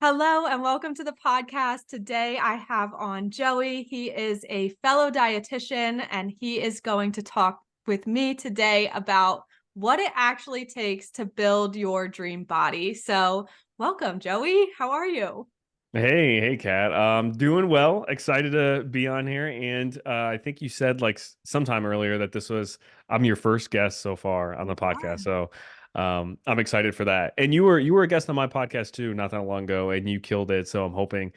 Hello and welcome to the podcast. Today I have on Joey. He is a fellow dietitian and he is going to talk with me today about what it actually takes to build your dream body. So, welcome, Joey. How are you? Hey, Kat. Doing well. Excited to be on here. And I think you said sometime earlier that I'm your first guest so far on the podcast. So I'm excited for that. And you were a guest on my podcast too, not that long ago, and you killed it. So I'm hoping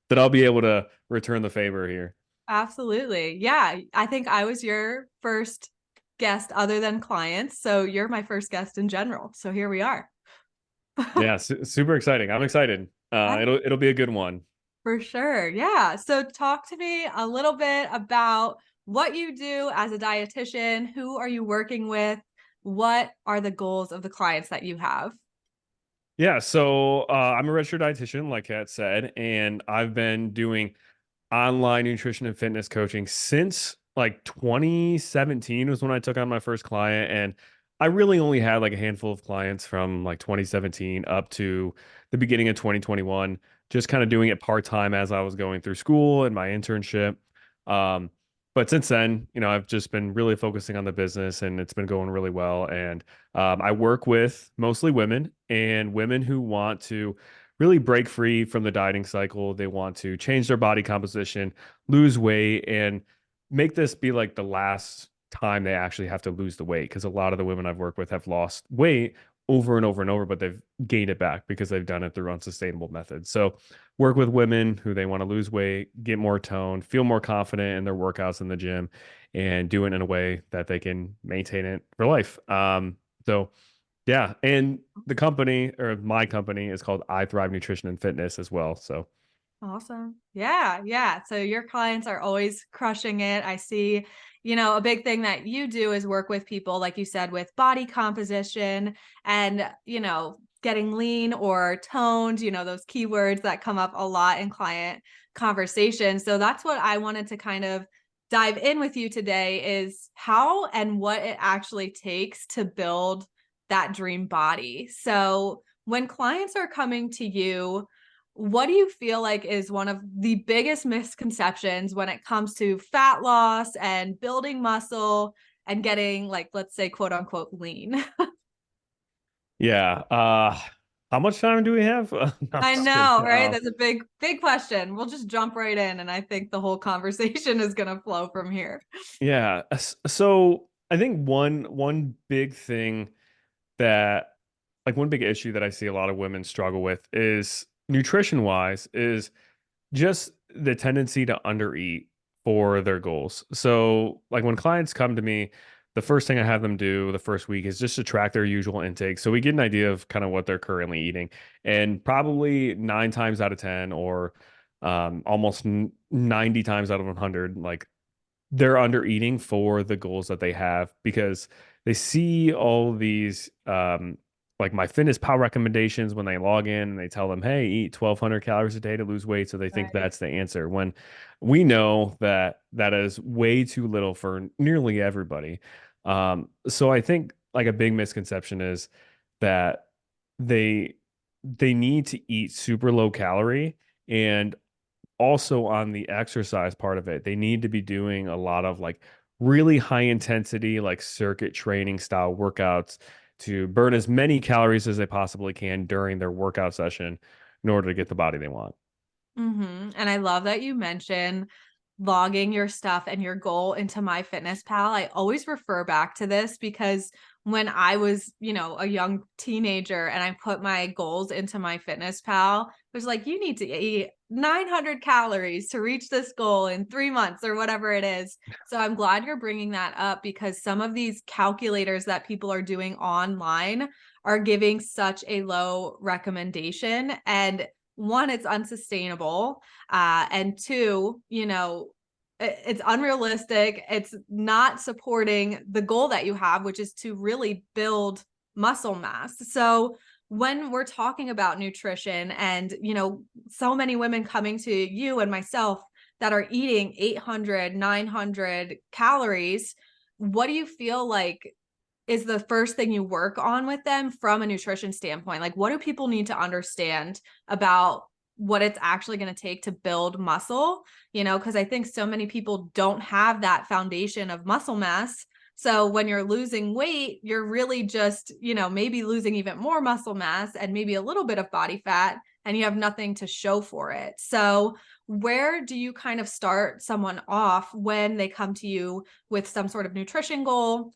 that I'll be able to return the favor here. Absolutely. Yeah, I think I was your first guest other than clients. So, you're my first guest in general. So, here we are. Yeah, super exciting. I'm excited. It'll be a good one. For sure. Yeah. So talk to me a little bit about what you do as a dietitian. Who are you working with? What are the goals of the clients that you have? Yeah, so I'm a registered dietitian, like Kat said, and I've been doing online nutrition and fitness coaching since like 2017 was when I took on my first client. And I really only had like a handful of clients from like 2017 up to the beginning of 2021, just kind of doing it part time as I was going through school and my internship. Um, but since then, I've just been really focusing on the business and it's been going really well. And I work with mostly women and women who want to really break free from the dieting cycle. They want to change their body composition, lose weight, and make this be like the last time they actually have to lose the weight. Because a lot of the women I've worked with have lost weight over and over and over, but they've gained it back because they've done it through unsustainable methods. So, work with women who they want to lose weight, get more toned, feel more confident in their workouts in the gym, and do it in a way that they can maintain it for life. So yeah, and the company or my company is called I Thrive Nutrition and Fitness as well. So Awesome. Yeah, yeah. So your clients are always crushing it. I see, a big thing that you do is work with people, like you said, with body composition and, getting lean or toned, those keywords that come up a lot in client conversation. So that's what I wanted to kind of dive in with you today is how and what it actually takes to build that dream body. So when clients are coming to you, what do you feel like is one of the biggest misconceptions when it comes to fat loss and building muscle and getting, like, let's say, quote unquote, lean? yeah, how much time do we have? No, I'm I just kidding. know, right? That's a big, big question. We'll just jump right in, and I think the whole conversation is going to flow from here. Yeah, so I think one big thing that one big issue that I see a lot of women struggle with is nutrition wise is just the tendency to undereat for their goals. So, like when clients come to me, the first thing I have them do the first week is just to track their usual intake. So we get an idea of kind of what they're currently eating. And probably 9 times out of 10, or almost 90 times out of 100, like they're under eating for the goals that they have because they see all these like my fitness pal recommendations when they log in and they tell them, hey, eat 1,200 calories a day to lose weight, so they think Right. that's the answer when we know that that is way too little for nearly everybody. So I think like a big misconception is that they they need to eat super low calorie, and also on the exercise part of it, they need to be doing a lot of like really high intensity, like circuit training style workouts to burn as many calories as they possibly can during their workout session in order to get the body they want. And I love that you mentioned logging your stuff and your goal into MyFitnessPal. I always refer back to this because when I was, a young teenager and I put my goals into MyFitnessPal, it was like, you need to eat 900 calories to reach this goal in 3 months or whatever it is. So I'm glad you're bringing that up because some of these calculators that people are doing online are giving such a low recommendation. And one, it's unsustainable. And two, it's unrealistic. It's not supporting the goal that you have, which is to really build muscle mass. So when we're talking about nutrition and, so many women coming to you and myself that are eating 800, 900 calories, what do you feel like is the first thing you work on with them from a nutrition standpoint? Like, what do people need to understand about what it's actually going to take to build muscle? Because I think so many people don't have that foundation of muscle mass. So when you're losing weight, you're really just, maybe losing even more muscle mass and maybe a little bit of body fat, and you have nothing to show for it. So where do you kind of start someone off when they come to you with some sort of nutrition goal?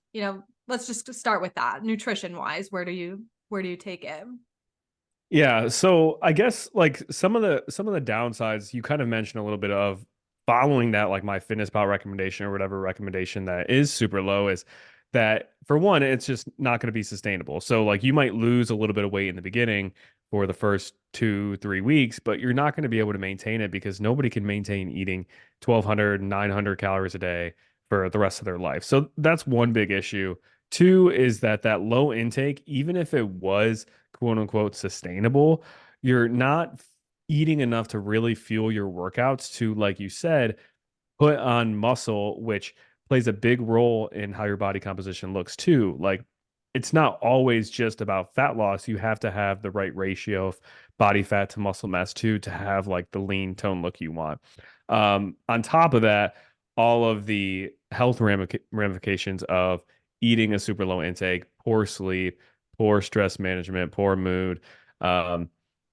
Let's just start with that. Nutrition wise, where do you take it? Yeah, so I guess like some of the downsides you kind of mentioned a little bit of following that like my fitness pal recommendation or whatever recommendation that is super low is that for one it's just not going to be sustainable. So like you might lose a little bit of weight in the beginning for the first 2 3 weeks, but you're not going to be able to maintain it because nobody can maintain eating 1200 900 calories a day for the rest of their life. So that's one big issue. Two is that low intake, even if it was quote unquote sustainable, you're not eating enough to really fuel your workouts to, like you said, put on muscle, which plays a big role in how your body composition looks too. Like it's not always just about fat loss. You have to have the right ratio of body fat to muscle mass too to have like the lean tone look you want. On top of that, all of the health ramifications of eating a super low intake, poor sleep, poor stress management, poor mood, um,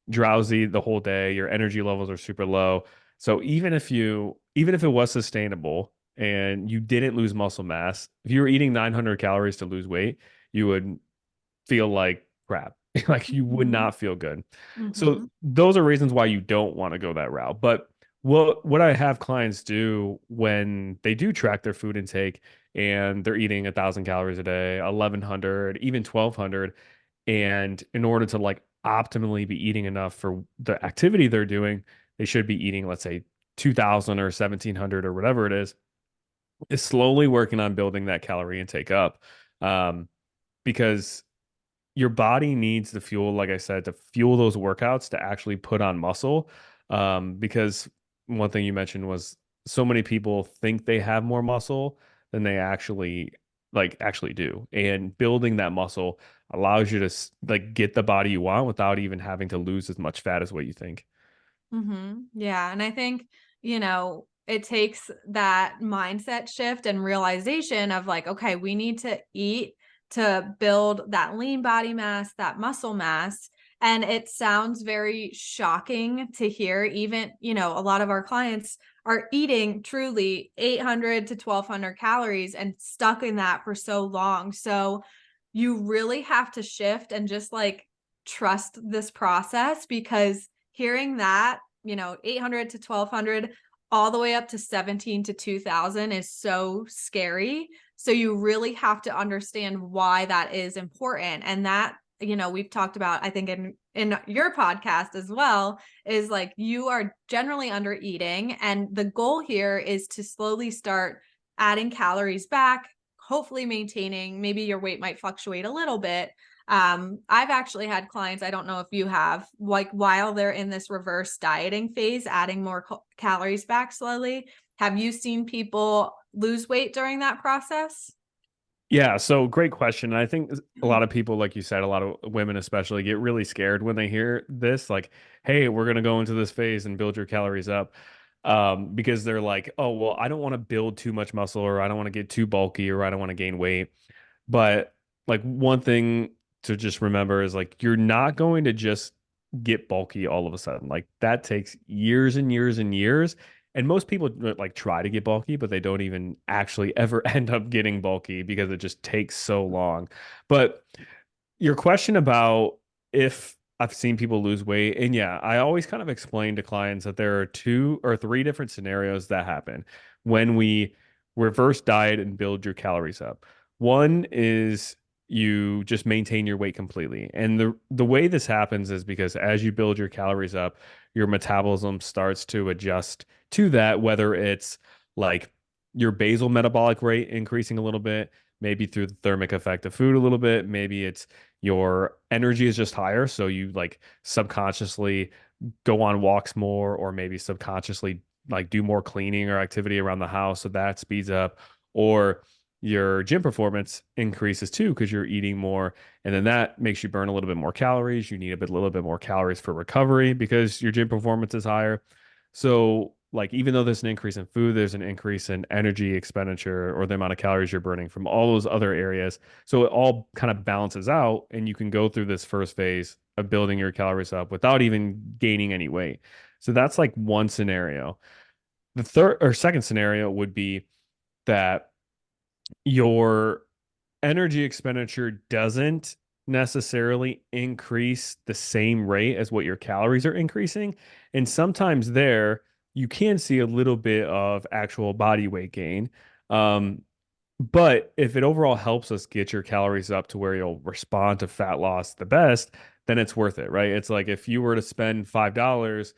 drowsy the whole day, your energy levels are super low. So even if it was sustainable and you didn't lose muscle mass, if you were eating 900 calories to lose weight, you would feel like crap. Like you would Mm-hmm. not feel good. So Mm-hmm. those are reasons why you don't want to go that route. But what I have clients do when they do track their food intake and they're eating 1,000 calories a day, 1,100, even 1,200, and in order to like optimally be eating enough for the activity they're doing, they should be eating, let's say, 2,000 or 1,700 or whatever it is slowly working on building that calorie intake up. Um, because your body needs the fuel, like I said, to fuel those workouts to actually put on muscle. Because one thing you mentioned was so many people think they have more muscle than they actually do. And building that muscle allows you to like get the body you want without even having to lose as much fat as what you think. Yeah. And I think, it takes that mindset shift and realization of like, okay, we need to eat to build that lean body mass, that muscle mass. And it sounds very shocking to hear, even, a lot of our clients are eating truly 800 to 1,200 calories and stuck in that for so long. So you really have to shift and just like trust this process, because hearing that, 800 to 1,200 all the way up to 17 to 2,000 is so scary. So you really have to understand why that is important. And that, we've talked about, I think in your podcast as well, is like you are generally under eating. And the goal here is to slowly start adding calories back, hopefully maintaining. Maybe your weight might fluctuate a little bit. I've actually had clients, I don't know if you have, like while they're in this reverse dieting phase, adding more calories back slowly. Have you seen people lose weight during that process? Yeah, so great question. And I think a lot of people, like you said, a lot of women especially get really scared when they hear this, like, hey, we're gonna go into this phase and build your calories up. Because they're like, oh, well, I don't want to build too much muscle, or I don't want to get too bulky, or I don't want to gain weight. But like one thing to just remember is like you're not going to just get bulky all of a sudden. Like that takes years and years and years. And most people like try to get bulky, but they don't even actually ever end up getting bulky because it just takes so long. But your question about if I've seen people lose weight, and yeah, I always kind of explain to clients that there are two or three different scenarios that happen when we reverse diet and build your calories up. One is you just maintain your weight completely. And the way this happens is because as you build your calories up, your metabolism starts to adjust to that, whether it's like your basal metabolic rate increasing a little bit, maybe through the thermic effect of food a little bit, maybe it's your energy is just higher. So you like subconsciously go on walks more, or maybe subconsciously like do more cleaning or activity around the house. So that speeds up. Or your gym performance increases too because you're eating more, and then that makes you burn a little bit more calories. You need little bit more calories for recovery because your gym performance is higher. So, like, even though there's an increase in food, there's an increase in energy expenditure or the amount of calories you're burning from all those other areas. So it all kind of balances out, and you can go through this first phase of building your calories up without even gaining any weight. So that's like one scenario. The third or second scenario would be that your energy expenditure doesn't necessarily increase the same rate as what your calories are increasing. And sometimes there you can see a little bit of actual body weight gain. Um, but if it overall helps us get your calories up to where you'll respond to fat loss the best, then it's worth it, right? It's like if you were to spend $5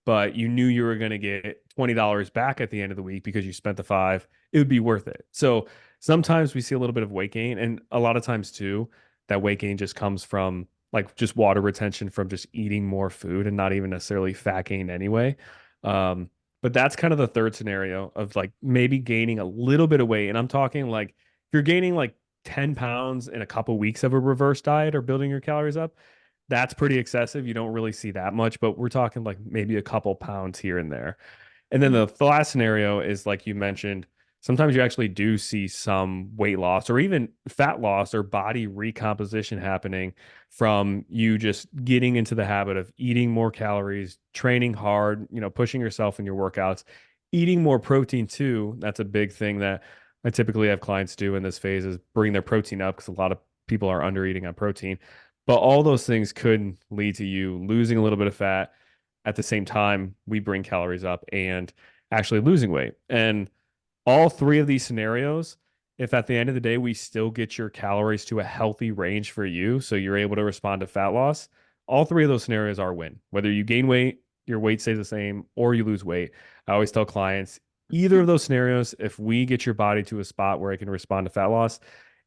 but you knew you were going to get $20 back at the end of the week because you spent the five, it would be worth it. So sometimes we see a little bit of weight gain, and a lot of times too, that weight gain just comes from like just water retention from just eating more food and not even necessarily fat gain anyway. Um, but that's kind of the third scenario of like maybe gaining a little bit of weight. And I'm talking like if you're gaining like 10 pounds in a couple weeks of a reverse diet or building your calories up, that's pretty excessive. You don't really see that much, but we're talking like maybe a couple pounds here and there. And then the last scenario is like you mentioned, sometimes you actually do see some weight loss or even fat loss or body recomposition happening from you just getting into the habit of eating more calories, training hard, pushing yourself in your workouts, eating more protein too. That's a big thing that I typically have clients do in this phase is bring their protein up because a lot of people are under eating on protein. But all those things could lead to you losing a little bit of fat. At the same time, we bring calories up and actually losing weight. And all three of these scenarios, if at the end of the day we still get your calories to a healthy range for you, so you're able to respond to fat loss, all three of those scenarios are a win. Whether you gain weight, your weight stays the same, or you lose weight. I always tell clients, either of those scenarios, if we get your body to a spot where it can respond to fat loss,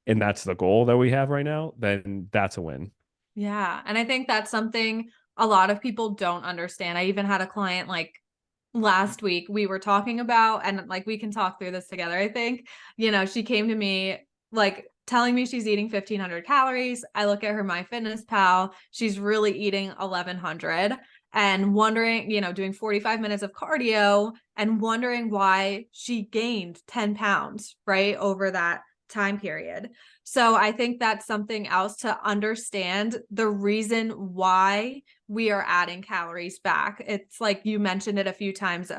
and that's the goal that we have right now, then that's a win. Yeah. And I think that's something a lot of people don't understand. I even had a client like last week we were talking about, and like we can talk through this together. I think, she came to me like telling me she's eating 1,500 calories. I look at her MyFitnessPal, she's really eating 1,100 and wondering, doing 45 minutes of cardio and wondering why she gained 10 pounds, right, over that time period. So I think that's something else to understand the reason why we are adding calories back. It's like you mentioned it a few times,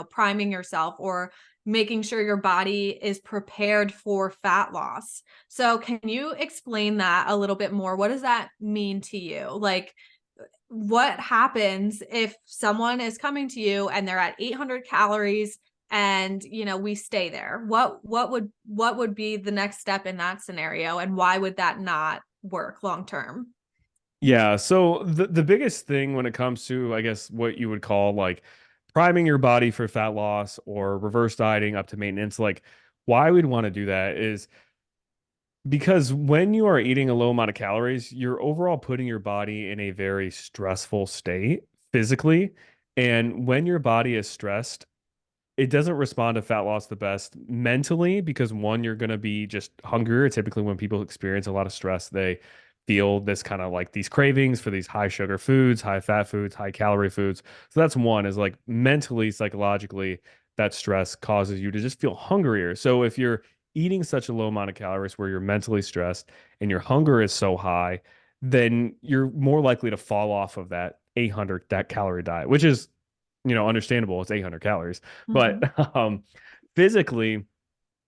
priming yourself or making sure your body is prepared for fat loss. So can you explain that a little bit more? What does that mean to you? Like, what happens if someone is coming to you and they're at 800 calories and we stay there? What would be the next step in that scenario, and why would that not work long term? Yeah, so the biggest thing when it comes to, I guess, what you would call like priming your body for fat loss or reverse dieting up to maintenance, like why we'd want to do that is because when you are eating a low amount of calories, you're overall putting your body in a very stressful state physically. And when your body is stressed, it doesn't respond to fat loss the best mentally because one, you're going to be just hungrier. Typically, when people experience a lot of stress, they feel this kind of like these cravings for these high sugar foods, high fat foods, high calorie foods. So that's one is like mentally, psychologically, that stress causes you to just feel hungrier. So if you're eating such a low amount of calories where you're mentally stressed and your hunger is so high, then you're more likely to fall off of that 800 that calorie diet, which is understandable. It's 800 calories, but Mhm. physically,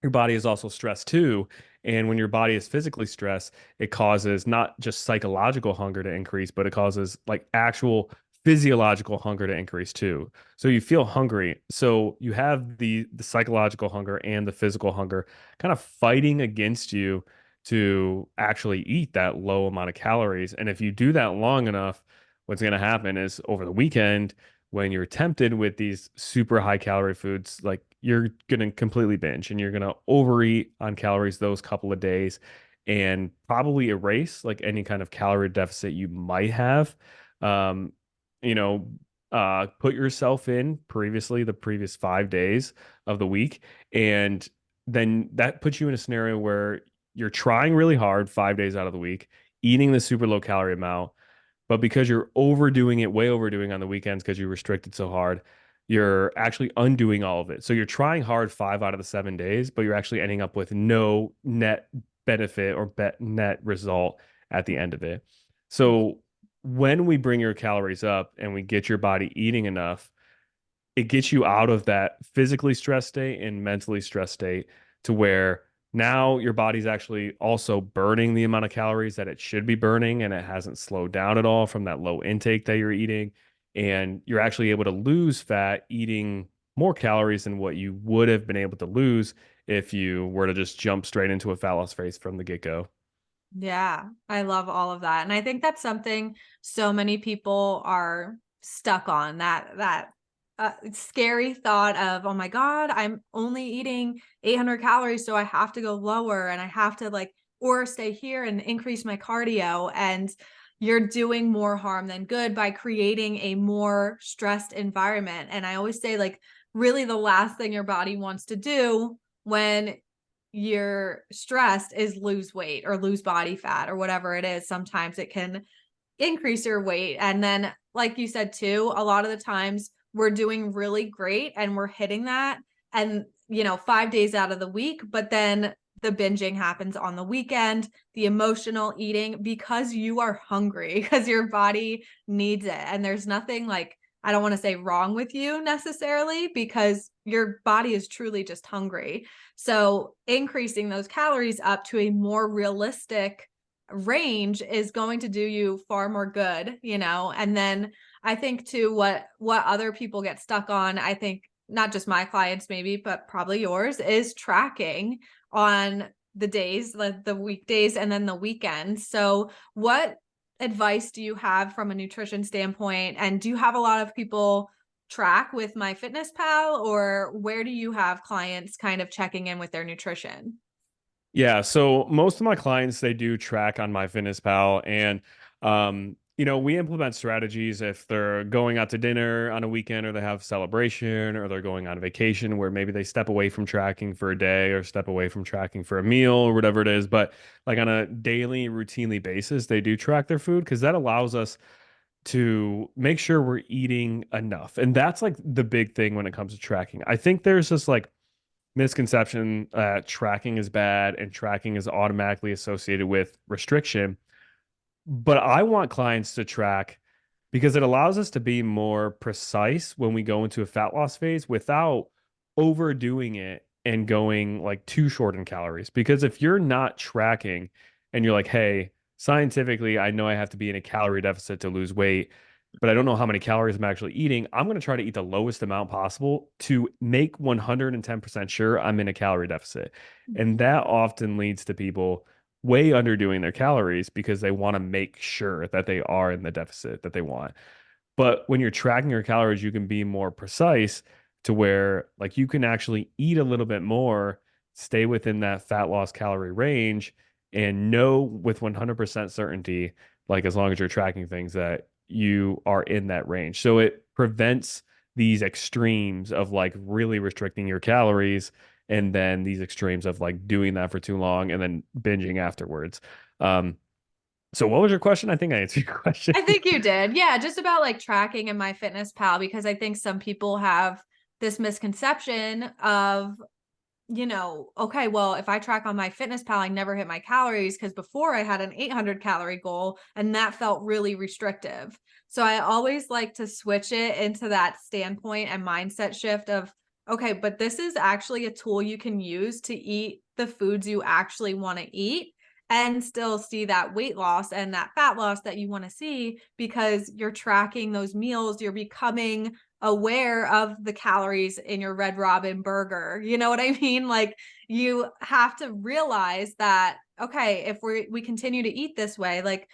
your body is also stressed too. And when your body is physically stressed, it causes not just psychological hunger to increase, but it causes like actual physiological hunger to increase too. So you feel hungry. So you have the psychological hunger and the physical hunger kind of fighting against you to actually eat that low amount of calories. And if you do that long enough, what's going to happen is over the weekend, when you're tempted with these super high calorie foods, like you're going to completely binge and you're going to overeat on calories those couple of days and probably erase like any kind of calorie deficit you might have. Um, you know, put yourself in previously the previous 5 days of the week and then that puts you in a scenario where you're trying really hard 5 days out of the week, eating the super low calorie amount, but because you're overdoing it, way overdoing on the weekends because you restricted so hard, you're actually undoing all of it. So you're trying hard 5 out of the 7 days, but you're actually ending up with no net benefit or net result at the end of it. So when we bring your calories up and we get your body eating enough, it gets you out of that physically stressed state and mentally stressed state to where now your body's actually also burning the amount of calories that it should be burning, and it hasn't slowed down at all from that low intake that you're eating. And you're actually able to lose fat eating more calories than what you would have been able to lose if you were to just jump straight into a fat loss phase from the get-go. Yeah, I love all of that. And I think that's something so many people are stuck on, that scary thought of, oh my God, I'm only eating 800 calories, so I have to go lower and I have to like, or stay here and increase my cardio. And you're doing more harm than good by creating a more stressed environment. And I always say, like, really, the last thing your body wants to do when you're stressed is lose weight or lose body fat or whatever it is. Sometimes it can increase your weight. And then, like you said too, a lot of the times we're doing really great and we're hitting that. And, 5 days out of the week, but then the binging happens on the weekend, the emotional eating because you are hungry, because your body needs it. And there's nothing like, I don't want to say wrong with you necessarily because your body is truly just hungry. So increasing those calories up to a more realistic range is going to do you far more good, and then I think too, what other people get stuck on, I think not just my clients maybe, but probably yours, is tracking on the days, like the weekdays and then the weekends. So what advice do you have from a nutrition standpoint? And do you have a lot of people track with MyFitnessPal, or where do you have clients kind of checking in with their nutrition? Yeah, so most of my clients they do track on MyFitnessPal, and we implement strategies if they're going out to dinner on a weekend or they have celebration or they're going on a vacation where maybe they step away from tracking for a day or step away from tracking for a meal or whatever it is. But like on a daily, routinely basis, they do track their food because that allows us to make sure we're eating enough. And that's like the big thing when it comes to tracking. I think there's just like misconception tracking is bad and tracking is automatically associated with restriction. But I want clients to track because it allows us to be more precise when we go into a fat loss phase without overdoing it and going like too short in calories. Because if you're not tracking and you're like, hey, scientifically, I know I have to be in a calorie deficit to lose weight, but I don't know how many calories I'm actually eating. I'm going to try to eat the lowest amount possible to make 110% sure I'm in a calorie deficit. And that often leads to people way underdoing their calories because they want to make sure that they are in the deficit that they want. But when you're tracking your calories, you can be more precise to where like you can actually eat a little bit more, stay within that fat loss calorie range, and know with 100% certainty, like as long as you're tracking things, that you are in that range. So it prevents these extremes of like really restricting your calories and then these extremes of like doing that for too long and then binging afterwards. Um, so what was your question? I think I answered your question. I think you did. Yeah, just about like tracking in MyFitnessPal, because I think some people have this misconception of, okay, well, if I track on MyFitnessPal, I never hit my calories because before I had an 800 calorie goal and that felt really restrictive. So I always like to switch it into that standpoint and mindset shift of, okay, but this is actually a tool you can use to eat the foods you actually want to eat and still see that weight loss and that fat loss that you want to see because you're tracking those meals, you're becoming aware of the calories in your Red Robin burger. You know what I mean? Like, you have to realize that, okay, if we continue to eat this way, like,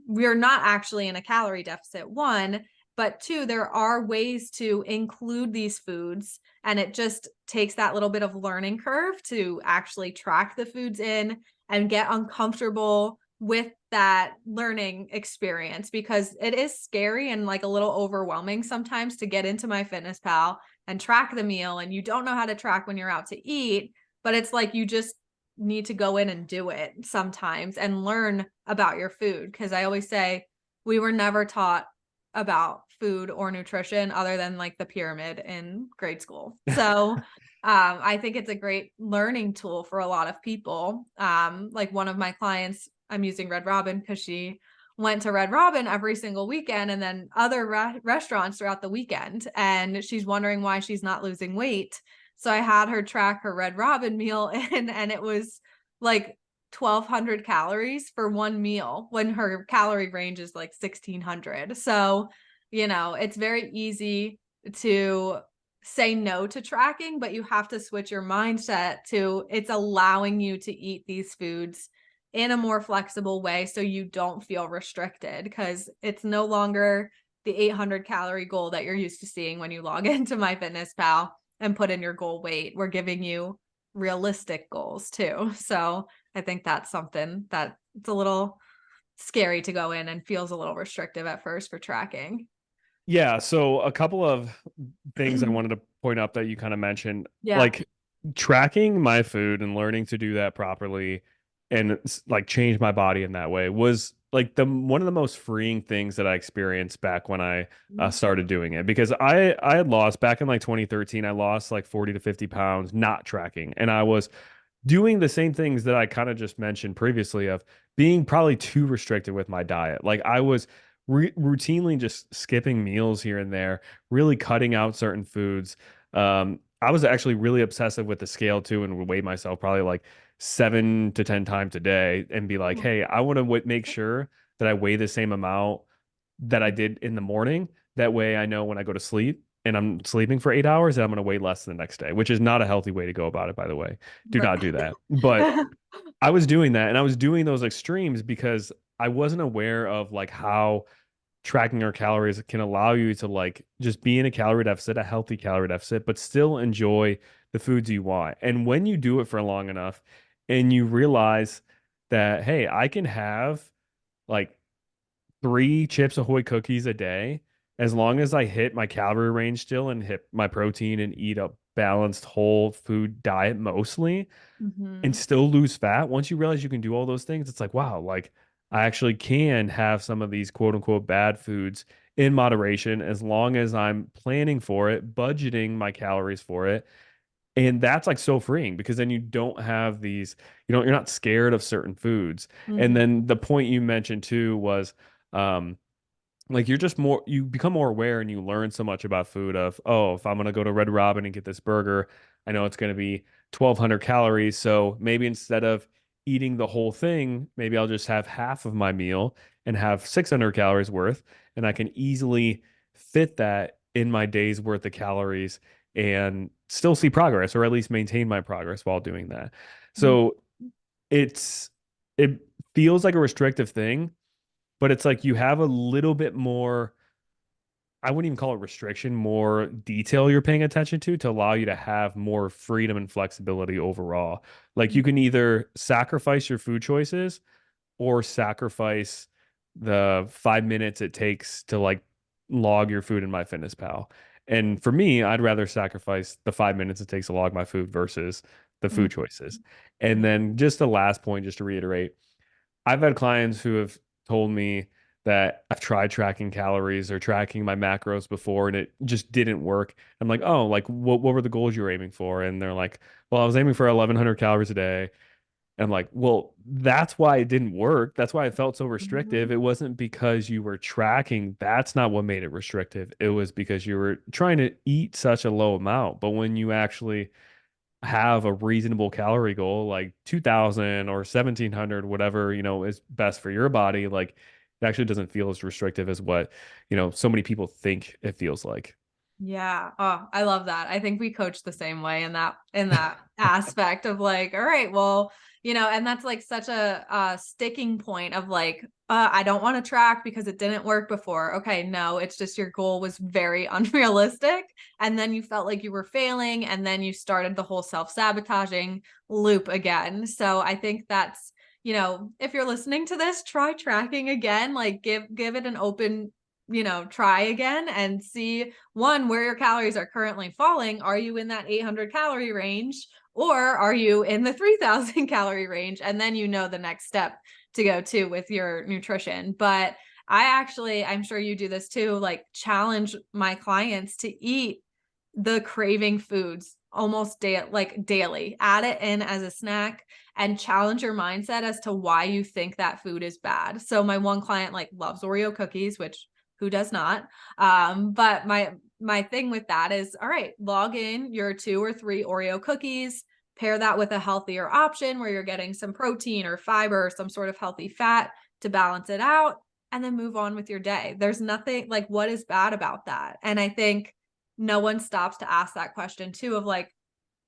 we're not actually in a calorie deficit, one, but two, there are ways to include these foods, and it just takes that little bit of learning curve to actually track the foods in and get uncomfortable with that learning experience, because it is scary and like a little overwhelming sometimes to get into MyFitnessPal and track the meal, and you don't know how to track when you're out to eat. but it's like you just need to go in and do it sometimes and learn about your food. Cause I always say we were never taught about food or nutrition other than like the pyramid in grade school. So I think it's a great learning tool for a lot of people. Like one of my clients, I'm using Red Robin because she went to Red Robin every single weekend and then other restaurants throughout the weekend. And she's wondering why she's not losing weight. So I had her track her Red Robin meal and it was like 1,200 calories for one meal when her calorie range is like 1,600. So, it's very easy to say no to tracking, but you have to switch your mindset to it's allowing you to eat these foods in a more flexible way so you don't feel restricted because it's no longer the 800 calorie goal that you're used to seeing when you log into MyFitnessPal and put in your goal weight. We're giving you realistic goals too. So I think that's something that it's a little scary to go in and feels a little restrictive at first for tracking. Yeah, so a couple of things I wanted to point out that you kind of mentioned, Yeah. like tracking my food and learning to do that properly and like change my body in that way was like the one of the most freeing things that I experienced back when I started doing it because I had lost back in like 2013, I lost like 40 to 50 pounds not tracking, and I was doing the same things that I kind of just mentioned previously of being probably too restricted with my diet. Like I was routinely just skipping meals here and there, really cutting out certain foods. I was actually really obsessive with the scale too, and would weigh myself probably like 7 to 10 times a day, and be like, "Hey, I want to make sure that I weigh the same amount that I did in the morning. That way, I know when I go to sleep and I'm sleeping for 8 hours, that I'm going to weigh less the next day," which is not a healthy way to go about it, by the way. Do Right. not do that. But I was doing that, and I was doing those extremes because I wasn't aware of like how tracking our calories can allow you to like just be in a calorie deficit, a healthy calorie deficit, but still enjoy the foods you want. And when you do it for long enough and you realize that, hey, I can have like 3 Chips Ahoy cookies a day as long as I hit my calorie range still and hit my protein and eat a balanced whole food diet mostly and Mhm. still lose fat. Once you realize you can do all those things, it's like, wow, like I actually can have some of these quote unquote bad foods in moderation as long as I'm planning for it, budgeting my calories for it. And that's like so freeing because then you don't have these, you're not scared of certain foods. And Mhm. then the point you mentioned too was, um, like you're just more, you become more aware and you learn so much about food of, oh, if I'm going to go to Red Robin and get this burger, I know it's going to be 1,200 calories. So maybe instead of eating the whole thing, maybe I'll just have half of my meal and have 600 calories worth. And I can easily fit that in my day's worth of calories and still see progress, or at least maintain my progress while doing that. Mhm. So it's, it feels like a restrictive thing, but it's like you have a little bit more, I wouldn't even call it restriction, more detail you're paying attention to allow you to have more freedom and flexibility overall. Like you can either sacrifice your food choices or sacrifice the 5 minutes it takes to like log your food in MyFitnessPal. And for me, I'd rather sacrifice the 5 minutes it takes to log my food versus the Mhm. food choices. And then just the last point, just to reiterate, I've had clients who have told me that I've tried tracking calories or tracking my macros before and it just didn't work. I'm like, oh, like what were the goals you were aiming for? And they're like, well, I was aiming for 1,100 calories a day. And I'm like, well, that's why it didn't work. That's why it felt so restrictive. Mhm. It wasn't because you were tracking. That's not what made it restrictive. It was because you were trying to eat such a low amount. But when you actually have a reasonable calorie goal like 2,000 or 1,700, whatever, is best for your body, like it actually doesn't feel as restrictive as what, so many people think it feels like. Yeah. Oh, I love that. I think we coach the same way in that aspect of like, all right, well, and that's like such a sticking point of like, I don't want to track because it didn't work before. Okay, no, it's just your goal was very unrealistic. And then you felt like you were failing, and then you started the whole self-sabotaging loop again. So I think that's, if you're listening to this, try tracking again, like give it an open try again and see one where your calories are currently falling. Are you in that 800 calorie range, or are you in the 3,000 calorie range? And then you know the next step to go to with your nutrition. But I'm sure you do this too, like challenge my clients to eat the craving foods almost daily. Add it in as a snack and challenge your mindset as to why you think that food is bad. So my one client like loves Oreo cookies, which who does not? But my thing with that is, all right, log in your 2 or 3 Oreo cookies, pair that with a healthier option where you're getting some protein or fiber or some sort of healthy fat to balance it out, and then move on with your day. There's nothing like what is bad about that. And I think no one stops to ask that question too of like,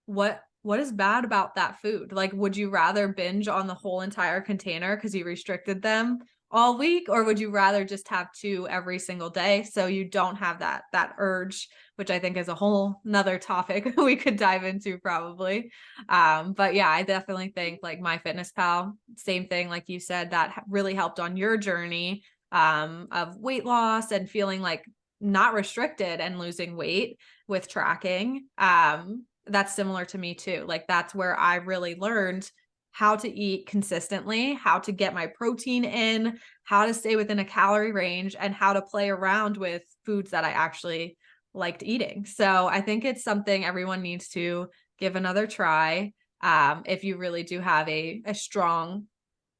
what is bad about that food? Like, would you rather binge on the whole entire container because you restricted them all week, or would you rather just have 2 every single day so you don't have that urge, which I think is a whole another topic we could dive into probably. But yeah, I definitely think like MyFitnessPal, same thing like you said, that really helped on your journey of weight loss and feeling like not restricted and losing weight with tracking. That's similar to me too. Like that's where I really learned how to eat consistently, how to get my protein in, how to stay within a calorie range, and how to play around with foods that I actually liked eating. So I think it's something everyone needs to give another try. If you really do have a strong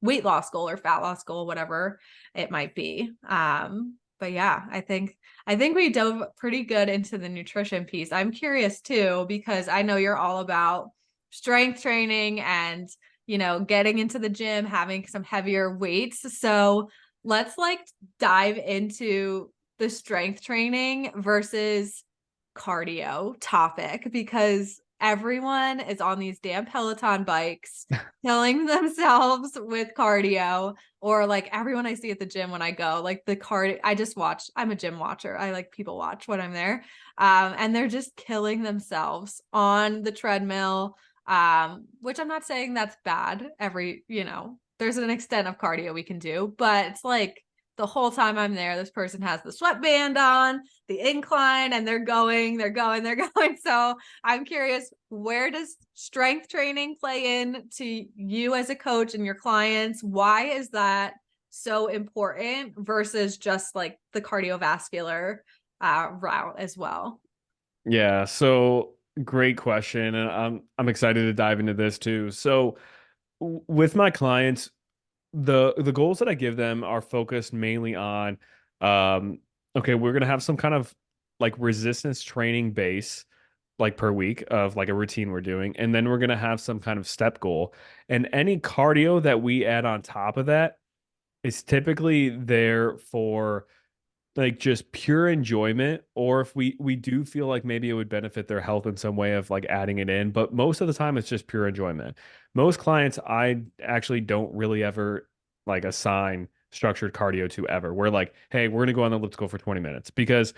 weight loss goal or fat loss goal, whatever it might be. But yeah, I think we dove pretty good into the nutrition piece. I'm curious too, because I know you're all about strength training and, getting into the gym, having some heavier weights. So let's like dive into the strength training versus cardio topic because everyone is on these damn Peloton bikes, killing themselves with cardio, or like everyone I see at the gym when I go, like the card, I just watch. I'm a gym watcher. I like people watch when I'm there. And they're just killing themselves on the treadmill. Which I'm not saying that's bad. There's an extent of cardio we can do, but it's like the whole time I'm there, this person has the sweatband on, the incline, and they're going, they're going, they're going. So I'm curious, where does strength training play in to you as a coach and your clients? Why is that so important versus just like the cardiovascular route as well? Yeah, so great question, and I'm excited to dive into this too. So with my clients, the goals that I give them are focused mainly on um okay, we're gonna have some kind of like resistance training base like per week of like a routine we're doing, and then we're gonna have some kind of step goal. And any cardio that we add on top of that is typically there for like just pure enjoyment, or if we do feel like maybe it would benefit their health in some way of like adding it in, but most of the time it's just pure enjoyment. Most clients I actually don't really ever like assign structured cardio to ever. We're like, hey, we're gonna go on the elliptical for 20 minutes because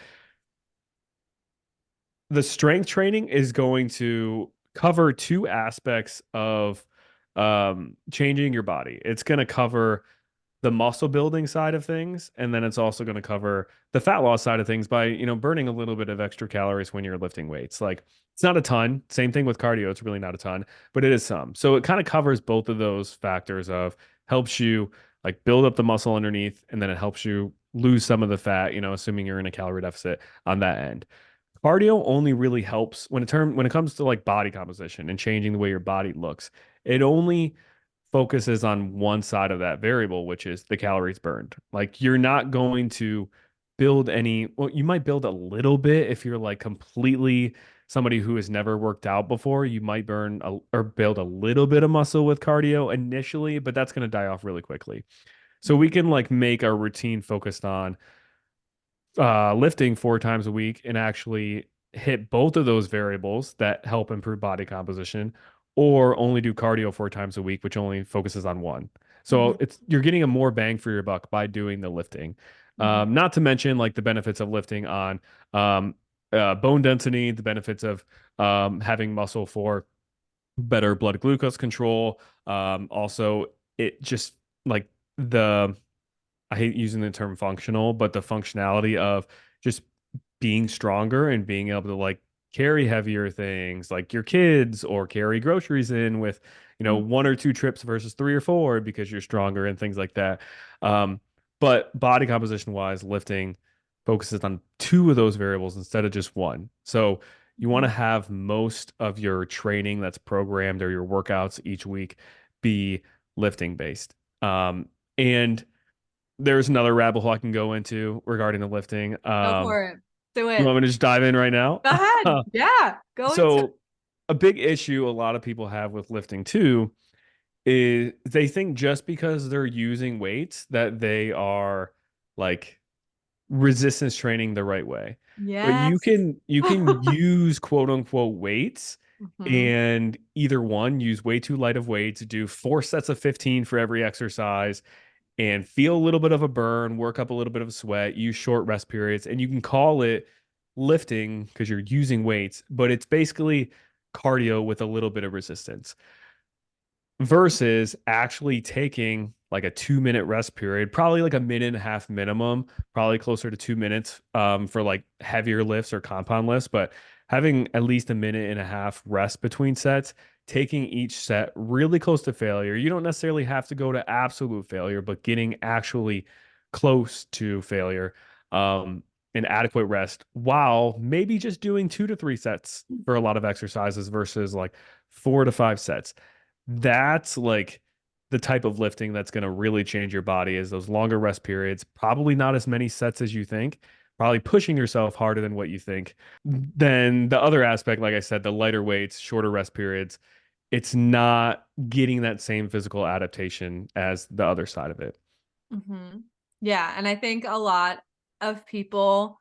the strength training is going to cover 2 aspects of changing your body. It's going to cover the muscle building side of things, and then it's also going to cover the fat loss side of things by, burning a little bit of extra calories when you're lifting weights. Like it's not a ton. Same thing with cardio. It's really not a ton, but it is some. So it kind of covers both of those factors of helps you like build up the muscle underneath, and then it helps you lose some of the fat, assuming you're in a calorie deficit on that end. Cardio only really helps when it comes to like body composition and changing the way your body looks. It only focuses on one side of that variable, which is the calories burned. Like you're not going to build any, well, you might build a little bit if you're like completely somebody who has never worked out before. You might or build a little bit of muscle with cardio initially, but that's going to die off really quickly. So we can like make our routine focused on lifting 4 times a week and actually hit both of those variables that help improve body composition, or only do cardio 4 times a week, which only focuses on one. So Mhm, you're getting a more bang for your buck by doing the lifting. mhm, Not to mention like the benefits of lifting on um, bone density, the benefits of having muscle for better blood glucose control. Also, it just like the I hate using the term functional, but the functionality of just being stronger and being able to like carry heavier things like your kids or carry groceries in with, Mm. 1 or 2 trips versus 3 or 4 because you're stronger and things like that. Um, but body composition wise, lifting focuses on two of those variables instead of just one. So you want to Mhm. have most of your training that's programmed or your workouts each week be lifting based. And there's another rabbit hole I can go into regarding the lifting. Go for it. Do You it. want me to just dive in right now? Go ahead. Yeah. Go into. So, a big issue a lot of people have with lifting too is they think just because they're using weights that they are like resistance training the right way. But you Yes. can you can use quote unquote weights Mhm. and either one use way too light of weights, do 4 sets of 15 for every exercise and feel a little bit of a burn, work up a little bit of a sweat, use short rest periods, and you can call it lifting because you're using weights, but it's basically cardio with a little bit of resistance versus actually taking like a 2 minute rest period, probably like a minute and a half minimum, probably closer to 2 minutes for like heavier lifts or compound lifts, but having at least a minute and a half rest between sets, taking each set really close to failure. You don't necessarily have to go to absolute failure, but getting actually close to failure. And adequate rest while maybe just doing 2 to 3 sets for a lot of exercises versus like 4 to 5 sets. That's like the type of lifting that's going to really change your body is those longer rest periods, probably not as many sets as you think, probably pushing yourself harder than what you think. Then the other aspect, like I said, the lighter weights, shorter rest periods, it's not getting that same physical adaptation as the other side of it. Hmm. Yeah, and I think a lot of people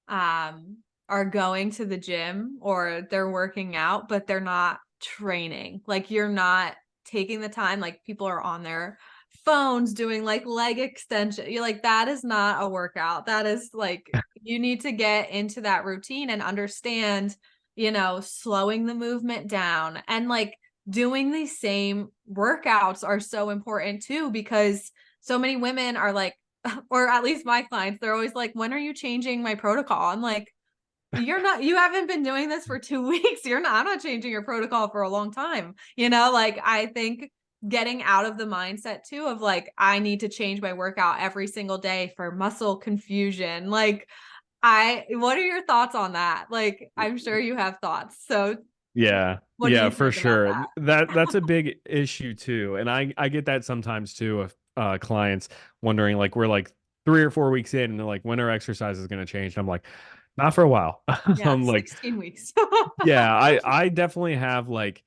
are going to the gym or they're working out, but they're not training. Like you're not taking the time, like people are on their phones doing like leg extension. You're like, that is not a workout. That is like you need to get into that routine and understand, slowing the movement down and like doing these same workouts are so important too because so many women are like, or at least my clients, they're always like, when are you changing my protocol? I'm like, you haven't been doing this for 2 weeks. I'm not changing your protocol for a long time. Like I think getting out of the mindset too of like, I need to change my workout every single day for muscle confusion. Like, what are your thoughts on that? Like, I'm sure you have thoughts. So, Yeah. what do Yeah, you for think about sure. that? That's a big issue too. And I get that sometimes too of clients wondering like we're like 3 or 4 weeks in and they're like, when are exercises going to change? And I'm like, not for a while. Yeah, I'm like, 16 weeks. yeah, I definitely have like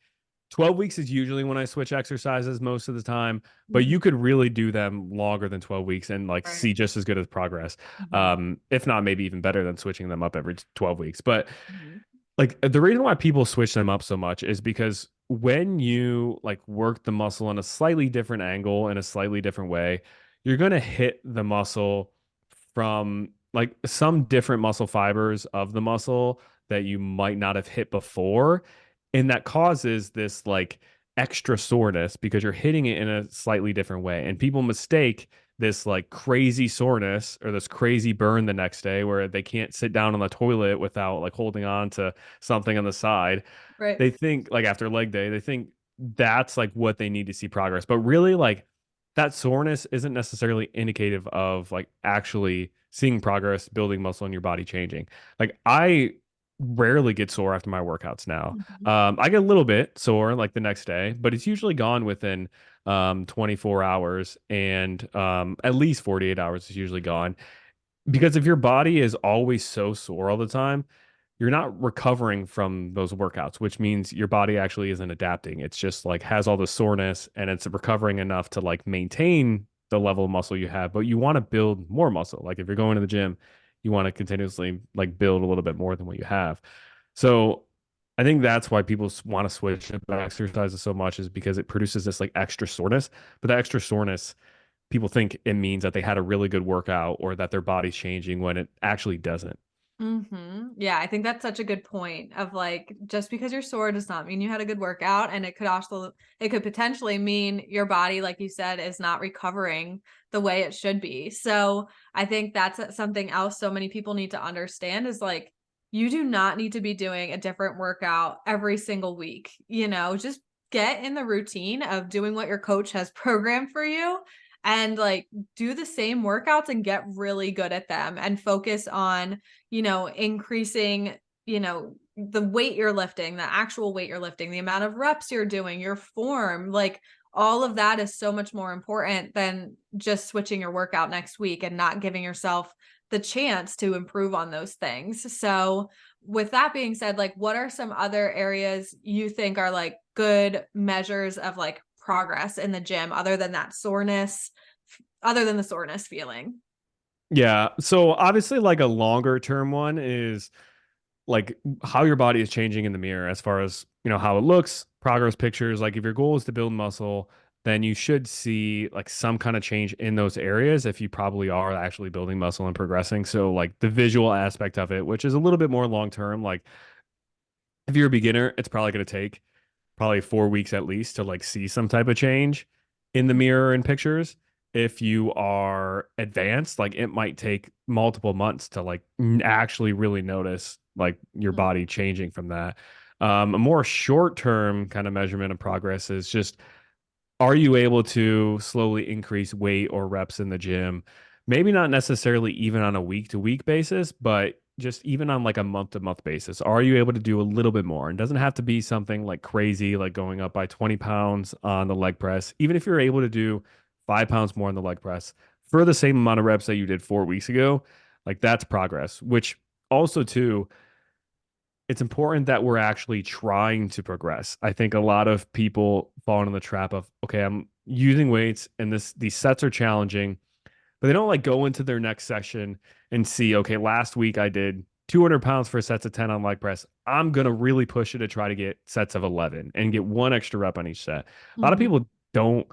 12 weeks is usually when I switch exercises most of the time, but Mhm. you could really do them longer than 12 weeks and like Right. see just as good as progress. Mhm. If not maybe even better than switching them up every 12 weeks. But Mhm. like the reason why people switch them up so much is because when you like work the muscle in a slightly different angle in a slightly different way, you're going to hit the muscle from like some different muscle fibers of the muscle that you might not have hit before. And that causes this like extra soreness because you're hitting it in a slightly different way. And people mistake this like crazy soreness or this crazy burn the next day where they can't sit down on the toilet without like holding on to something on the side. Right. They think like after leg day, they think that's like what they need to see progress. But really like that soreness isn't necessarily indicative of like actually seeing progress, building muscle in your body changing. Like I rarely get sore after my workouts now. Mhm. I get a little bit sore like the next day, but it's usually gone within 24 hours and at least 48 hours is usually gone. Because if your body is always so sore all the time, you're not recovering from those workouts, which means your body actually isn't adapting. It's just like has all the soreness and it's recovering enough to like maintain the level of muscle you have, but you want to build more muscle. Like if you're going to the gym, you want to continuously like build a little bit more than what you have. So I think that's why people want to switch up exercises so much is because it produces this like extra soreness, but that extra soreness people think it means that they had a really good workout or that their body's changing when it actually doesn't. Yeah, I think that's such a good point of like just because you're sore does not mean you had a good workout and it could potentially mean your body like you said is not recovering the way it should be. So, I think that's something else so many people need to understand is like you do not need to be doing a different workout every single week. Just get in the routine of doing what your coach has programmed for you, and like do the same workouts and get really good at them, and focus on, increasing, the weight you're lifting, the actual weight you're lifting, the amount of reps you're doing, your form, like all of that is so much more important than just switching your workout next week and not giving yourself the chance to improve on those things. So, with that being said, like what are some other areas you think are like good measures of like progress in the gym other than that soreness, other than the soreness feeling? Yeah. So obviously, like a longer term one is like how your body is changing in the mirror as far as, how it looks, progress pictures. Like if your goal is to build muscle, then you should see like some kind of change in those areas if you probably are actually building muscle and progressing. So like the visual aspect of it, which is a little bit more long term, like if you're a beginner, it's probably going to take probably 4 weeks at least to like see some type of change in the mirror and pictures. If you are advanced, like it might take multiple months to like actually really notice like your Mhm. body changing from that. A more short term kind of measurement of progress is just, are you able to slowly increase weight or reps in the gym? Maybe not necessarily even on a week to week basis, but just even on like a month to month basis. Are you able to do a little bit more? And it doesn't have to be something like crazy, like going up by 20 pounds on the leg press. Even if you're able to do 5 pounds more on the leg press for the same amount of reps that you did 4 weeks ago, like that's progress, which also, too, it's important that we're actually trying to progress. I think a lot of people fall into the trap of, okay, I'm using weights and these sets are challenging, but they don't like go into their next session and see, okay, last week I did 200 pounds for sets of 10 on leg press. I'm going to really push it to try to get sets of 11 and get one extra rep on each set. A lot of Mhm. people don't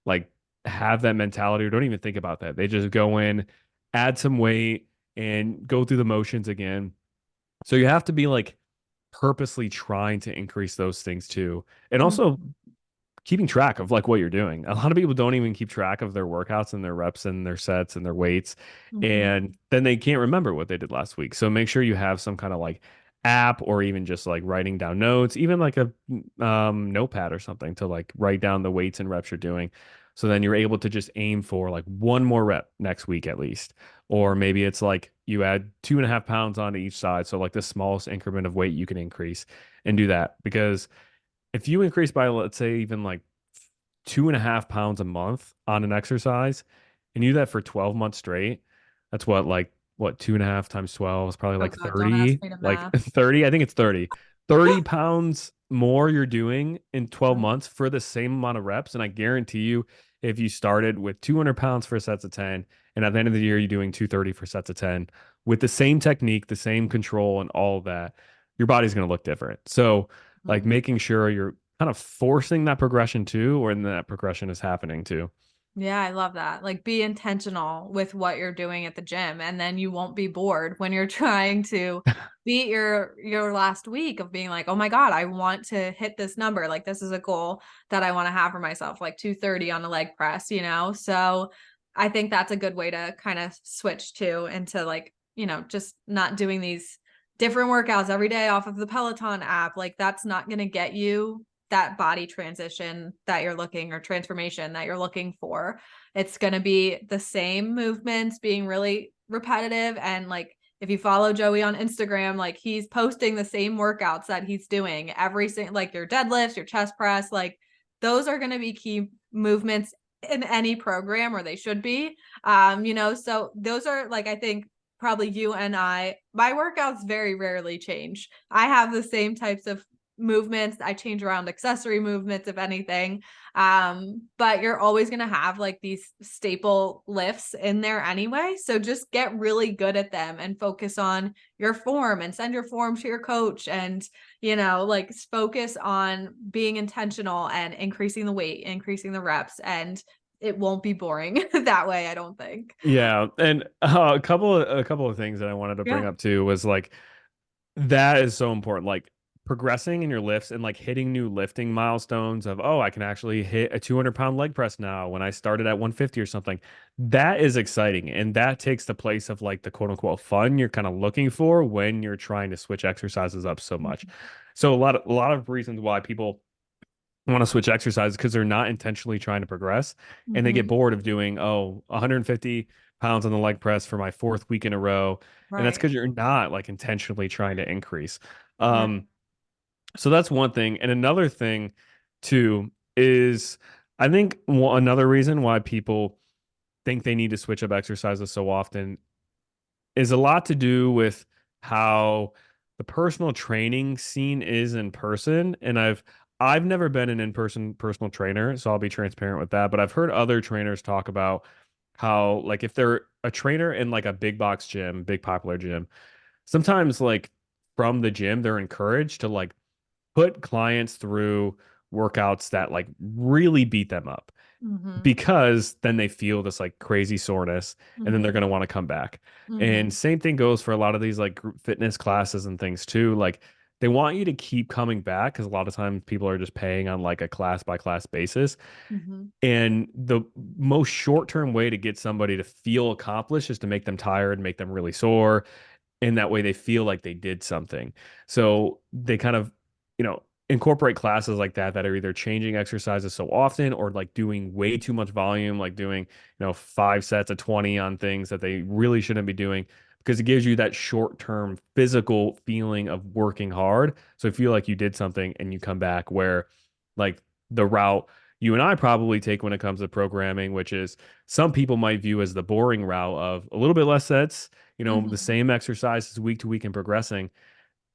like have that mentality or don't even think about that. They just go in, add some weight, and go through the motions again. So you have to be like purposely trying to increase those things too. And also Mhm. keeping track of like what you're doing. A lot of people don't even keep track of their workouts and their reps and their sets and their weights. Mhm. And then they can't remember what they did last week. So make sure you have some kind of like app or even just like writing down notes, even like a notepad or something to like write down the weights and reps you're doing. So then you're able to just aim for like one more rep next week at least. Or maybe it's like you add 2.5 pounds onto each side. So like the smallest increment of weight you can increase and do that. Because if you increase by, let's say, even like 2.5 pounds a month on an exercise and you do that for 12 months straight, that's what 2.5 times 12 is probably Oh like God, don't ask 30, me to like math. 30. I think it's 30. 30 pounds more you're doing in 12 Mhm. months for the same amount of reps. And I guarantee you, if you started with 200 pounds for sets of 10, and at the end of the year, you're doing 230 for sets of 10 with the same technique, the same control, and all of that, your body's going to look different. So, like Mhm. making sure you're kind of forcing that progression too, or that progression is happening too. Yeah, I love that. Like be intentional with what you're doing at the gym, and then you won't be bored when you're trying to beat your last week of being like, "Oh my God, I want to hit this number. Like this is a goal that I want to have for myself, like 230 on a leg press." So I think that's a good way to kind of switch to into like, just not doing these different workouts every day off of the Peloton app. Like that's not going to get you that body transition that you're looking, or transformation that you're looking for. It's going to be the same movements being really repetitive. And like, if you follow Joey on Instagram, like he's posting the same workouts that he's doing every single, like your deadlifts, your chest press, like those are going to be key movements in any program, or they should be. So those are like, I think probably you and my workouts very rarely change. I have the same types of movements. I change around accessory movements, if anything. But you're always going to have like these staple lifts in there anyway. So just get really good at them and focus on your form, and send your form to your coach, and, like focus on being intentional and increasing the weight, increasing the reps, and it won't be boring that way, I don't think. Yeah, and a couple of things that I wanted to bring Yeah. up too was like that is so important. Like progressing in your lifts and like hitting new lifting milestones of, oh, I can actually hit a 200-pound leg press now when I started at 150 or something. That is exciting. And that takes the place of like the quote unquote fun you're kind of looking for when you're trying to switch exercises up so much. So a lot of reasons why people want to switch exercises because they're not intentionally trying to progress and they get Mm-hmm. bored of doing 150 pounds on the leg press for my fourth week in a row, and that's Right. because you're not like intentionally trying to increase. Right. So that's one thing. And another thing too is I think another reason why people think they need to switch up exercises so often is a lot to do with how the personal training scene is in person. And I've never been an in-person personal trainer, so I'll be transparent with that. But I've heard other trainers talk about how like if they're a trainer in like a big box gym, big popular gym, sometimes like from the gym, they're encouraged to like put clients through workouts that like really beat them up Mm-hmm. because then they feel this like crazy soreness and then they're Mm-hmm. going to want to come back. Mm-hmm. And same thing goes for a lot of these like group fitness classes and things too. Like they want you to keep coming back because a lot of times people are just paying on like a class by class basis. Mm-hmm. And the most short-term way to get somebody to feel accomplished is to make them tired, make them really sore, and that way they feel like they did something. So they kind of, incorporate classes like that are either changing exercises so often or like doing way too much volume, like doing, 5 sets of 20 on things that they really shouldn't be doing because it gives you that short-term physical feeling of working hard. So you feel like you did something and you come back where like the route you and I probably take when it comes to programming, which is some people might view as the boring route of a little bit less sets, the Mm-hmm. same exercises week to week and progressing,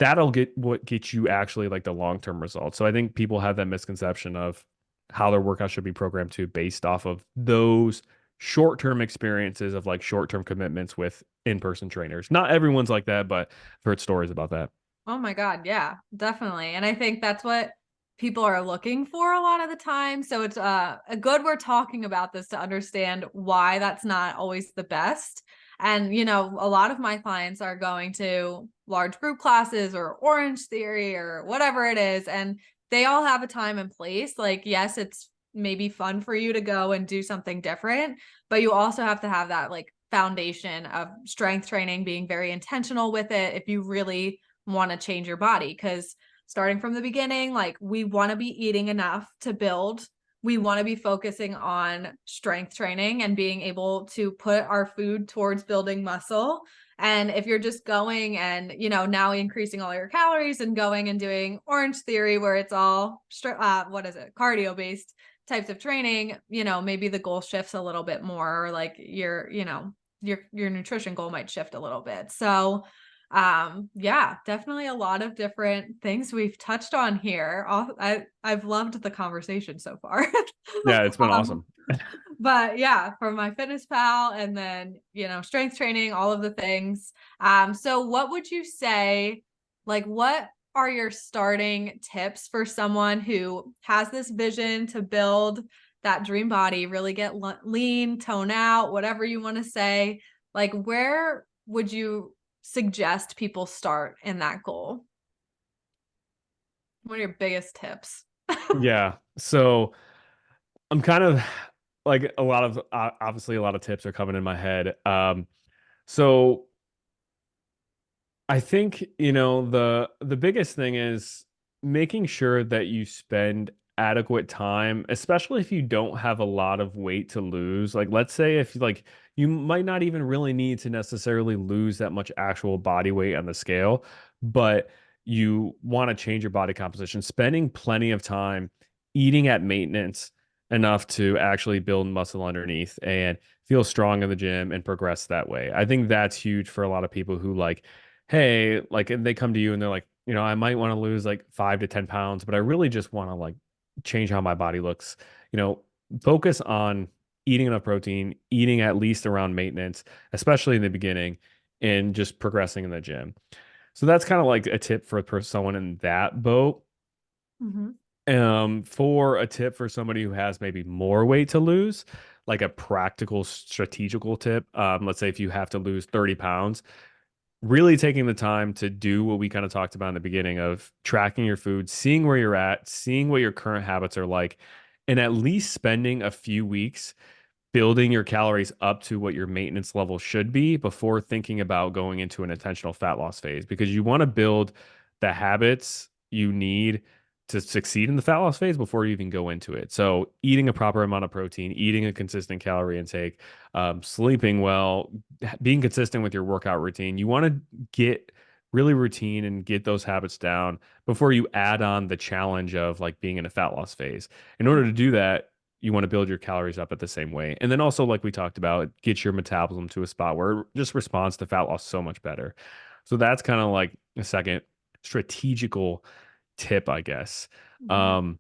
that'll get what gets you actually like the long-term results. So I think people have that misconception of how their workout should be programmed to based off of those short-term experiences of like short-term commitments with in-person trainers. Not everyone's like that, but I've heard stories about that. Oh my God, yeah, definitely. And I think that's what people are looking for a lot of the time. So it's a good we're talking about this to understand why that's not always the best. And a lot of my clients are going to large group classes or Orange Theory or whatever it is, and they all have a time and place. Like, yes, it's maybe fun for you to go and do something different, but you also have to have that like foundation of strength training, being very intentional with it if you really want to change your body. Because starting from the beginning, like we want to be eating enough to build. We want to be focusing on strength training and being able to put our food towards building muscle. And if you're just going and, now increasing all your calories and going and doing Orange Theory, where it's all, what is it, cardio based types of training, maybe the goal shifts a little bit more, or like your nutrition goal might shift a little bit. So, yeah, definitely a lot of different things we've touched on here. I've loved the conversation so far. Yeah, it's been um, awesome. but yeah, from my fitness pal and then, strength training, all of the things. So what would you say, like, what are your starting tips for someone who has this vision to build that dream body, really get lean, tone out, whatever you want to say? Like, where would you suggest people start in that goal? What are your biggest tips? Yeah. So I'm kind of like a lot of obviously a lot of tips are coming in my head. So I think, the biggest thing is making sure that you spend adequate time, especially if you don't have a lot of weight to lose. Like let's say if like you might not even really need to necessarily lose that much actual body weight on the scale, but you want to change your body composition, spending plenty of time eating at maintenance enough to actually build muscle underneath and feel strong in the gym and progress that way. I think that's huge for a lot of people who like hey, like, and they come to you and they're like, I might want to lose like 5 to 10 pounds, but I really just want to like change how my body looks. You know, focus on eating enough protein, eating at least around maintenance, especially in the beginning, and just progressing in the gym. So that's kind of like a tip for someone in that boat. Mm-hmm. For a tip for somebody who has maybe more weight to lose, like a practical strategical tip, let's say if you have to lose 30 pounds, really taking the time to do what we kind of talked about in the beginning of tracking your food, seeing where you're at, seeing what your current habits are like, and at least spending a few weeks building your calories up to what your maintenance level should be before thinking about going into an intentional fat loss phase, because you want to build the habits you need to succeed in the fat loss phase before you even go into it. So eating a proper amount of protein, eating a consistent calorie intake, sleeping well, being consistent with your workout routine. You want to get really routine and get those habits down before you add on the challenge of like being in a fat loss phase. In order to do that, you want to build your calories up at the same way. And then also, like we talked about, get your metabolism to a spot where it just responds to fat loss so much better. So that's kind of like a second strategical tip, I guess. Mhm. Um,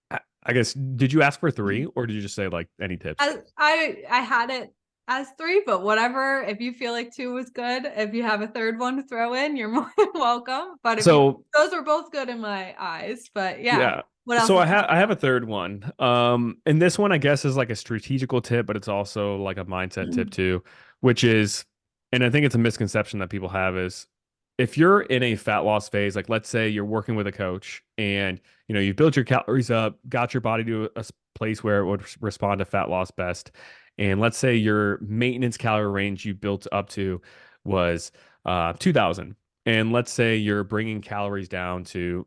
I guess, did you ask for three or did you just say like any tips? I had it as three, but whatever. If you feel like two was good, if you have a third one to throw in, you're more than welcome. But if you So those were both good in my eyes. But yeah, yeah. what else So is I have a third one. And this one I guess is like a strategical tip, but it's also like a mindset tip too, which is, and I think it's a misconception that people have is if you're in a fat loss phase, like let's say you're working with a coach and you've built your calories up, got your body to a place where it would respond to fat loss best, and let's say your maintenance calorie range you built up to was 2000, and let's say you're bringing calories down to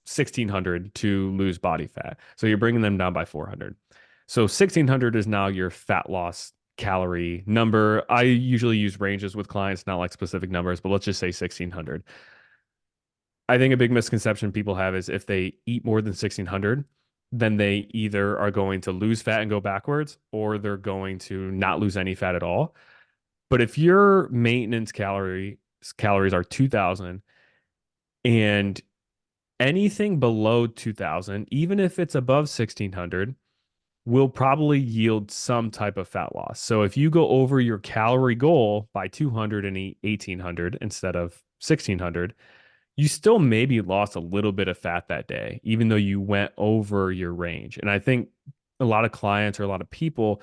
1600 to lose body fat. So you're bringing them down by 400. So 1600 is now your fat loss calorie number. I usually use ranges with clients, not like specific numbers, but let's just say 1600. I think a big misconception people have is if they eat more than 1600, then they either are going to lose fat and go backwards or they're going to not lose any fat at all. But if your maintenance calories are 2000 and anything below 2000, even if it's above 1600, will probably yield some type of fat loss. So if you go over your calorie goal by 200 and eat 1800 instead of 1600, you still maybe lost a little bit of fat that day, even though you went over your range. And I think a lot of clients or a lot of people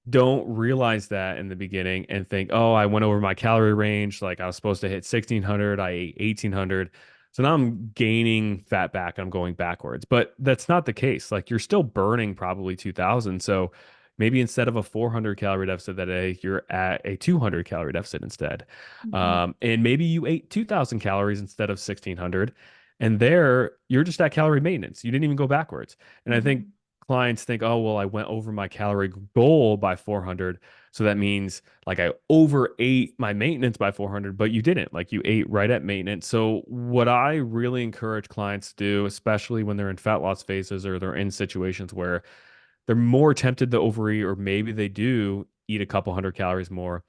don't realize that in the beginning and think, oh, I went over my calorie range. Like I was supposed to hit 1600, I ate 1800. So now I'm gaining fat back. I'm going backwards. But that's not the case. Like you're still burning probably 2000. So maybe instead of a 400 calorie deficit that day, you're at a 200 calorie deficit instead. Mhm. And maybe you ate 2000 calories instead of 1600. And there you're just at calorie maintenance. You didn't even go backwards. And I think Mhm. clients think, oh, well, I went over my calorie goal by 400. So that means like I overate my maintenance by 400, but you didn't. Like you ate right at maintenance. So, what I really encourage clients to do, especially when they're in fat loss phases or they're in situations where they're more tempted to overeat, or maybe they do eat a couple hundred calories more,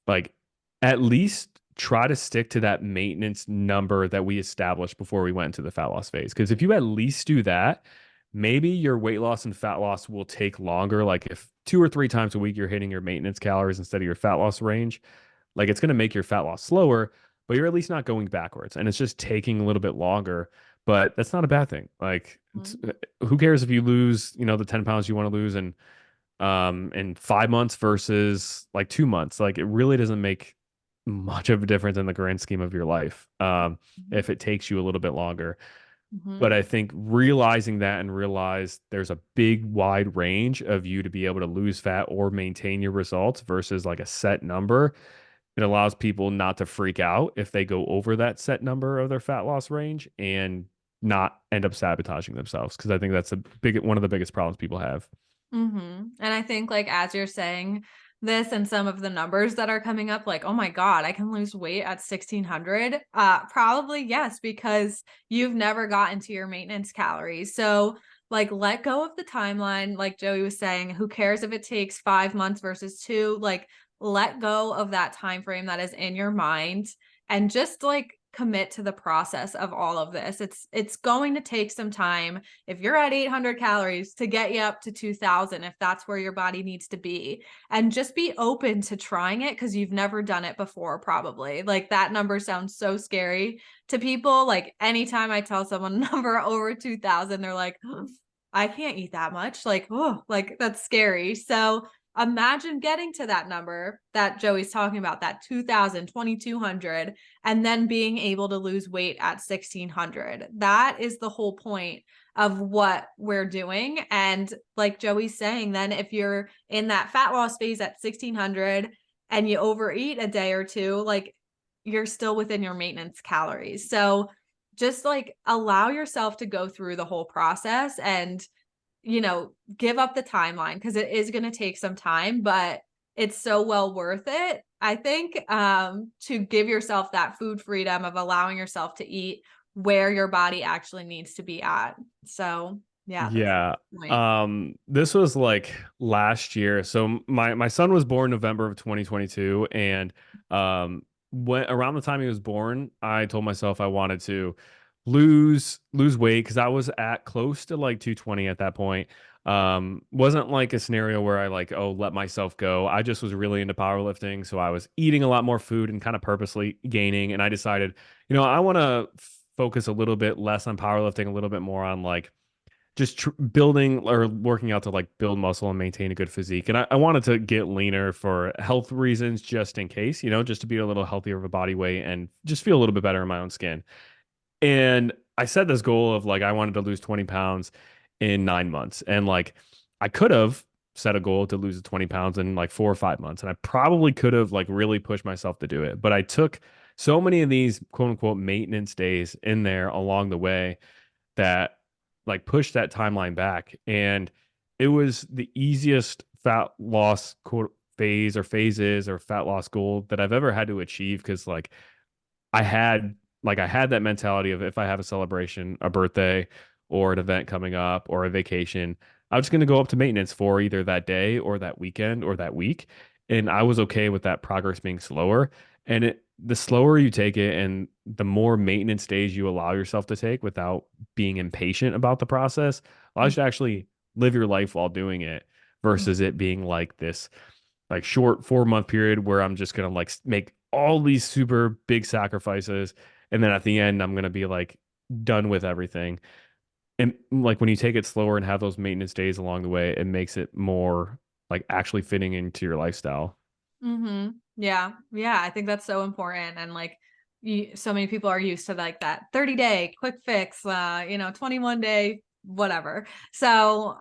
like at least try to stick to that maintenance number that we established before we went into the fat loss phase. Because if you at least do that, maybe your weight loss and fat loss will take longer. Like if 2 or 3 times a week you're hitting your maintenance calories instead of your fat loss range, like it's going to make your fat loss slower, but you're at least not going backwards. And it's just taking a little bit longer. But that's not a bad thing. Like, Mhm. who cares if you lose, the 10 pounds you want to lose in 5 months versus like 2 months? Like it really doesn't make much of a difference in the grand scheme of your life, Mhm. if it takes you a little bit longer. Mhm. But I think realizing that and realize there's a big wide range of you to be able to lose fat or maintain your results versus like a set number, it allows people not to freak out if they go over that set number of their fat loss range and not end up sabotaging themselves, because I think that's one of the biggest problems people have. And I think like as you're saying this and some of the numbers that are coming up, like, oh my God, I can lose weight at 1600. Probably yes, because you've never gotten to your maintenance calories. So like let go of the timeline, like Joey was saying, who cares if it takes 5 months versus two? Like let go of that time frame that is in your mind and just like commit to the process of all of this. It's going to take some time if you're at 800 calories to get you up to 2000 if that's where your body needs to be, and just be open to trying it because you've never done it before. Probably like that number sounds so scary to people. Like anytime I tell someone a number over 2000, they're like, oh, I can't eat that much. Like, oh, like that's scary. So imagine getting to that number that Joey's talking about, that 2000, 2200, and then being able to lose weight at 1600. That is the whole point of what we're doing. And like Joey's saying, then if you're in that fat loss phase at 1600 and you overeat a day or two, like you're still within your maintenance calories. So just like allow yourself to go through the whole process and, give up the timeline because it is going to take some time, but it's so well worth it. I think to give yourself that food freedom of allowing yourself to eat where your body actually needs to be at. So, yeah, that's Yeah. the point. This was like last year. So my son was born November of 2022, and when around the time he was born, I told myself I wanted to lose weight because I was at close to like 220 at that point. Wasn't like a scenario where I like, oh, let myself go. I just was really into powerlifting, so I was eating a lot more food and kind of purposely gaining, and I decided, I want to focus a little bit less on powerlifting, a little bit more on like just building or working out to like build muscle and maintain a good physique. And I wanted to get leaner for health reasons, just in case, just to be a little healthier of a body weight and just feel a little bit better in my own skin. And I set this goal of like, I wanted to lose 20 pounds in 9 months. And like, I could have set a goal to lose 20 pounds in like 4 or 5 months. And I probably could have like really pushed myself to do it. But I took so many of these quote unquote maintenance days in there along the way that like pushed that timeline back. And it was the easiest fat loss phase or phases or fat loss goal that I've ever had to achieve because I had I had that mentality of if I have a celebration, a birthday or an event coming up or a vacation, I'm just going to go up to maintenance for either that day or that weekend or that week. And I was okay with that progress being slower. And the slower you take it and the more maintenance days you allow yourself to take without being impatient about the process, allows you to actually live your life while doing it versus it being like this like short 4 month period where I'm just gonna like make all these super big sacrifices, and then at the end I'm gonna be like done with everything. And like when you take it slower and have those maintenance days along the way, it makes it more like actually fitting into your lifestyle. Yeah. Yeah. I think that's so important. And like, so many people are used to like that 30-day quick fix, 21 day, whatever. So,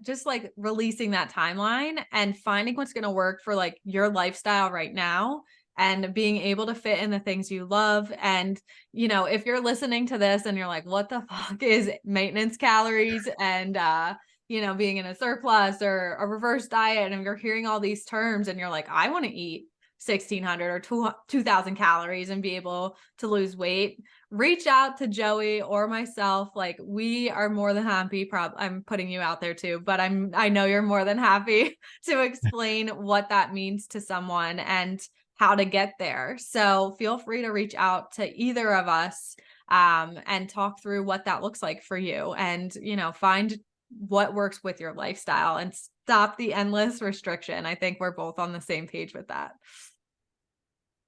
just like releasing that timeline and finding what's going to work for like your lifestyle right now and being able to fit in the things you love. And, if you're listening to this and you're like, what the fuck is maintenance calories? And, being in a surplus or a reverse diet, and you're hearing all these terms and you're like, I want to eat 1600 or 2000 calories and be able to lose weight, reach out to Joey or myself. Like we are more than happy. I'm putting you out there too, but I know you're more than happy to explain what that means to someone and how to get there. So feel free to reach out to either of us and talk through what that looks like for you and, find what works with your lifestyle and stop the endless restriction. I think we're both on the same page with that.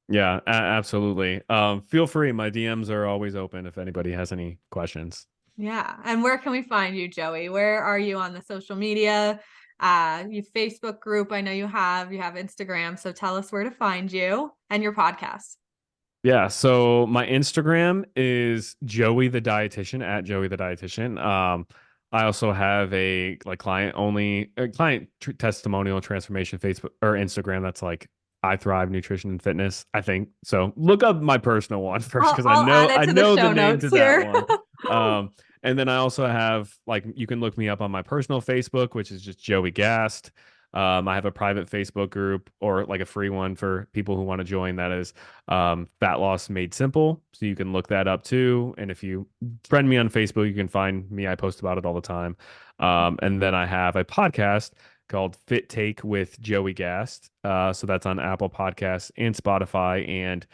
Yeah, absolutely. Feel free. My DMs are always open if anybody has any questions. Yeah. And where can we find you, Joey? Where are you on the social media? You Facebook group. I know you have Instagram. So tell us where to find you and your podcast. Yeah, so my Instagram is Joey the Dietitian at Joey the Dietitian. I also have a like testimonial transformation Facebook or Instagram that's like I Thrive Nutrition and Fitness, I think. So look up my personal one first because I I'll add know it I to the know the show name notes to that here. one. And then I also have like you can look me up on my personal Facebook, which is just Joey Gast. I have a private Facebook group or like a free one for people who want to join. That is Fat Loss Made Simple. So you can look that up too. And if you friend me on Facebook, you can find me. I post about it all the time. And then I have a podcast called Fit Take with Joey Gast. So that's on Apple Podcasts and Spotify. And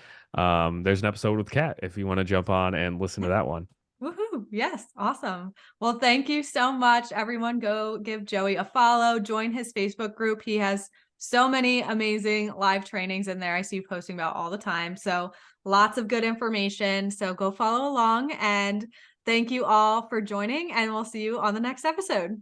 there's an episode with Kat if you want to jump on and listen to that one. Woohoo. Yes. Awesome. Well, thank you so much. Everyone go give Joey a follow, join his Facebook group. He has so many amazing live trainings in there. I see you posting about all the time. So lots of good information. So go follow along and thank you all for joining and we'll see you on the next episode.